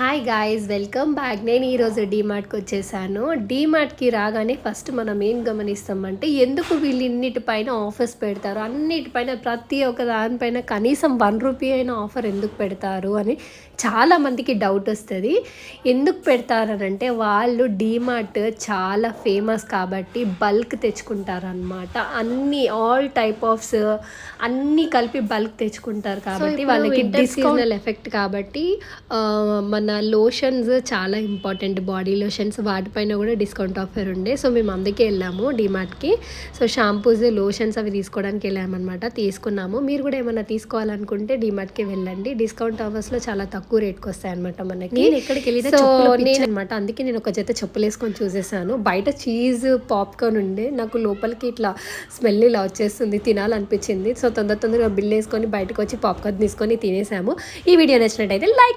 Hi guys, welcome back. నేను ఈరోజు డీమార్ట్కి వచ్చేసాను. డీమార్ట్కి రాగానే ఫస్ట్ మనం ఏం గమనిస్తామంటే ఎందుకు వీళ్ళు ఇన్నిటిపైన ఆఫర్స్ పెడతారు, అన్నిటిపైన ప్రతి ఒక్క దానిపైన కనీసం ₹1 అయినా ఆఫర్ ఎందుకు పెడతారు అని చాలామందికి డౌట్ వస్తుంది. ఎందుకు పెడతారనంటే వాళ్ళు డీమార్ట్ చాలా ఫేమస్ కాబట్టి బల్క్ తెచ్చుకుంటారనమాట. అన్ని ఆల్ టైప్ ఆఫ్స్ అన్నీ కలిపి బల్క్ తెచ్చుకుంటారు కాబట్టి వాళ్ళకి డిస్కౌంట్ ఎఫెక్ట్ కాబట్టి మన లోషన్స్ చాలా ఇంపార్టెంట్, బాడీ లోషన్స్ వాటిపైన కూడా డిస్కౌంట్ ఆఫర్ ఉండే. సో మేము అందుకే వెళ్ళాము డీమార్ట్కి. సో షాంపూస్, లోషన్స్ అవి తీసుకోవడానికి వెళ్ళామన్నమాట. తీసుకున్నాము. మీరు కూడా ఏమైనా తీసుకోవాలనుకుంటే డీమార్ట్కి వెళ్ళండి. డిస్కౌంట్ ఆఫర్స్లో చాలా తక్కువ రేట్కి వస్తాయి అనమాట మనకి. నేను ఎక్కడికి వెళ్ళినా చెప్పులు అనమాట. అందుకే నేను ఒక జత చెప్పులు వేసుకొని చూసేసాను. బయట చీజ్ పాప్కార్న్ ఉండే, నాకు లోపలికి ఇట్లా స్మెల్ ఇలా వచ్చేస్తుంది, తినాలనిపించింది. సో తొందరగా బిల్ వేసుకొని బయటకు వచ్చి పాప్కార్న్ తీసుకొని తినేసాము. ఈ వీడియో నచ్చినట్టయితే లైక్